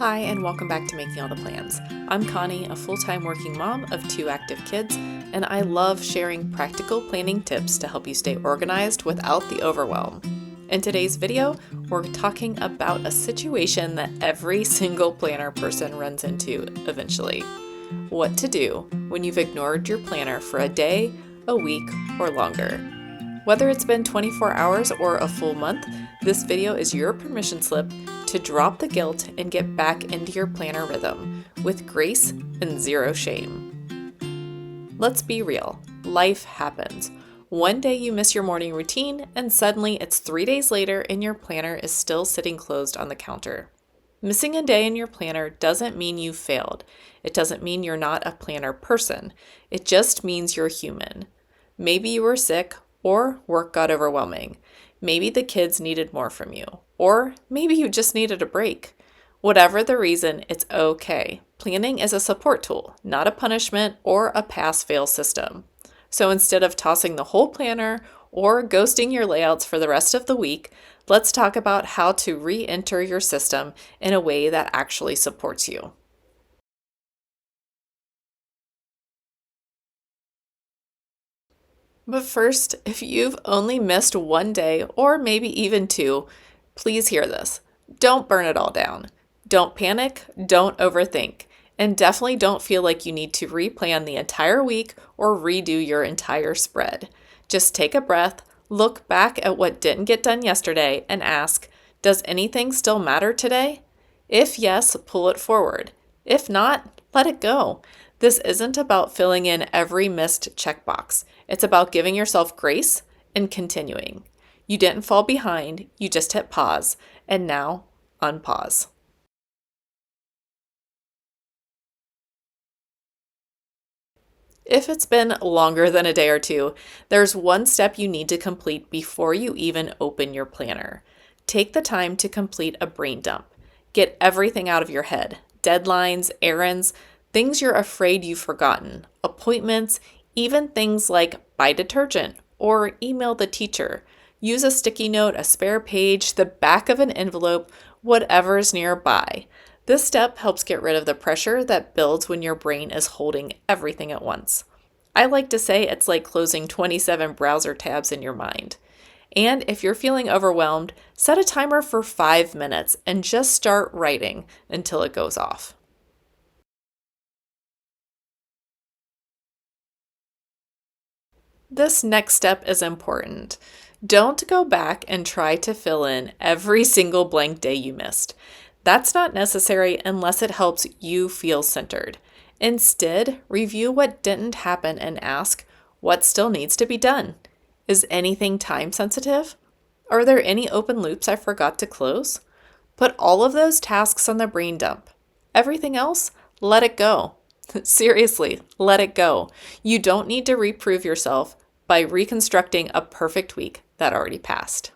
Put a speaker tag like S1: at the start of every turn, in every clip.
S1: Hi, and welcome back to Making All the Plans. I'm Connie, a full-time working mom of 2 active kids, and I love sharing practical planning tips to help you stay organized without the overwhelm. In today's video, we're talking about a situation that every single planner person runs into eventually. What to do when you've ignored your planner for a day, a week, or longer. Whether it's been 24 hours or a full month, this video is your permission slip to drop the guilt and get back into your planner rhythm with grace and zero shame. Let's be real, life happens. One day you miss your morning routine and suddenly it's 3 days later and your planner is still sitting closed on the counter. Missing a day in your planner doesn't mean you failed. It doesn't mean you're not a planner person. It just means you're human. Maybe you were sick or work got overwhelming. Maybe the kids needed more from you. Or maybe you just needed a break. Whatever the reason, it's okay. Planning is a support tool, not a punishment or a pass-fail system. So instead of tossing the whole planner or ghosting your layouts for the rest of the week, let's talk about how to re-enter your system in a way that actually supports you. But first, if you've only missed one day or maybe even 2, please hear this. Don't burn it all down. Don't panic, don't overthink, and definitely don't feel like you need to replan the entire week or redo your entire spread. Just take a breath, look back at what didn't get done yesterday, and ask, does anything still matter today? If yes, pull it forward. If not, let it go. This isn't about filling in every missed checkbox. It's about giving yourself grace and continuing. You didn't fall behind, you just hit pause, and now unpause. If it's been longer than a day or 2, there's one step you need to complete before you even open your planner. Take the time to complete a brain dump. Get everything out of your head. Deadlines, errands, things you're afraid you've forgotten, appointments, even things like buy detergent or email the teacher. Use a sticky note, a spare page, the back of an envelope, whatever's nearby. This step helps get rid of the pressure that builds when your brain is holding everything at once. I like to say it's like closing 27 browser tabs in your mind. And if you're feeling overwhelmed, set a timer for 5 minutes and just start writing until it goes off. This next step is important. Don't go back and try to fill in every single blank day you missed. That's not necessary unless it helps you feel centered. Instead, review what didn't happen and ask, what still needs to be done? Is anything time sensitive? Are there any open loops I forgot to close? Put all of those tasks on the brain dump. Everything else, let it go. Seriously, let it go. You don't need to reprove yourself by reconstructing a perfect week that already passed.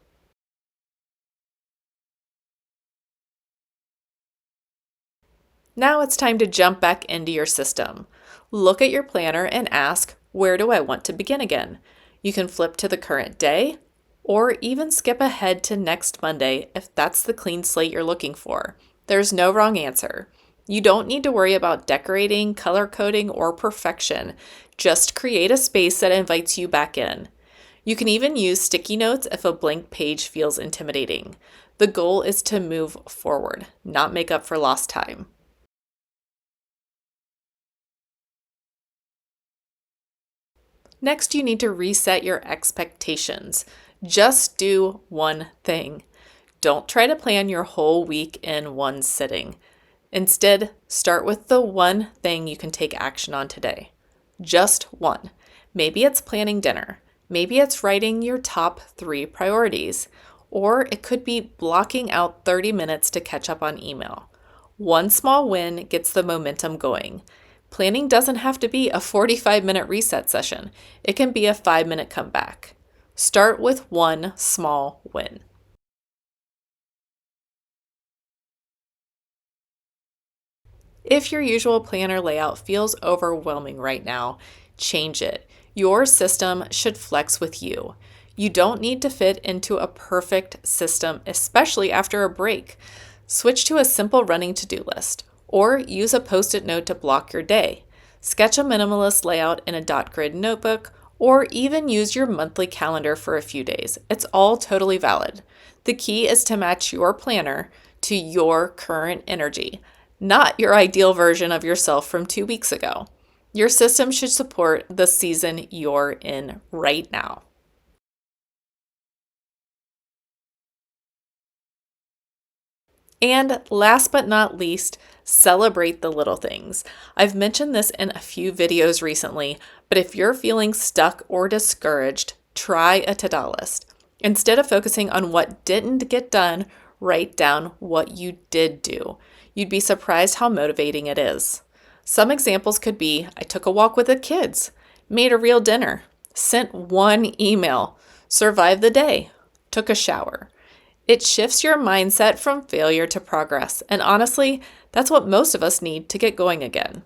S1: Now it's time to jump back into your system. Look at your planner and ask, where do I want to begin again? You can flip to the current day, or even skip ahead to next Monday if that's the clean slate you're looking for. There's no wrong answer. You don't need to worry about decorating, color coding, or perfection. Just create a space that invites you back in. You can even use sticky notes if a blank page feels intimidating. The goal is to move forward, not make up for lost time. Next, you need to reset your expectations. Just do one thing. Don't try to plan your whole week in one sitting. Instead, start with the one thing you can take action on today. Just one. Maybe it's planning dinner. Maybe it's writing your top 3 priorities. Or it could be blocking out 30 minutes to catch up on email. One small win gets the momentum going. Planning doesn't have to be a 45-minute reset session. It can be a 5-minute comeback. Start with one small win. If your usual planner layout feels overwhelming right now, change it. Your system should flex with you. You don't need to fit into a perfect system, especially after a break. Switch to a simple running to-do list, or use a post-it note to block your day. Sketch a minimalist layout in a dot grid notebook, or even use your monthly calendar for a few days. It's all totally valid. The key is to match your planner to your current energy, not your ideal version of yourself from 2 weeks ago. Your system should support the season you're in right now. And last but not least, celebrate the little things. I've mentioned this in a few videos recently, but if you're feeling stuck or discouraged, try a to-do list. Instead of focusing on what didn't get done, write down what you did do. You'd be surprised how motivating it is. Some examples could be, I took a walk with the kids, made a real dinner, sent one email, survived the day, took a shower. It shifts your mindset from failure to progress, and honestly, that's what most of us need to get going again.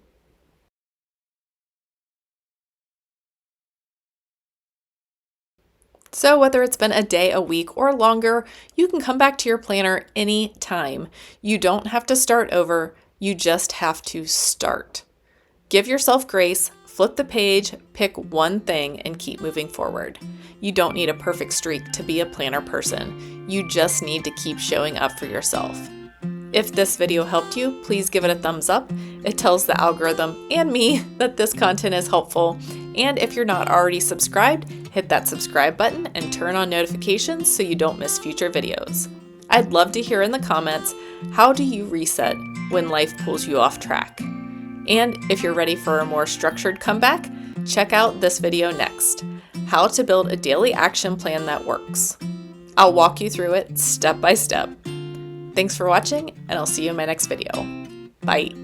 S1: So whether it's been a day, a week, or longer, you can come back to your planner anytime. You don't have to start over, you just have to start. Give yourself grace, flip the page, pick one thing, and keep moving forward. You don't need a perfect streak to be a planner person. You just need to keep showing up for yourself. If this video helped you, please give it a thumbs up. It tells the algorithm and me that this content is helpful. And if you're not already subscribed, hit that subscribe button and turn on notifications so you don't miss future videos. I'd love to hear in the comments, how do you reset when life pulls you off track? And if you're ready for a more structured comeback, check out this video next, how to build a daily action plan that works. I'll walk you through it step by step. Thanks for watching, and I'll see you in my next video. Bye.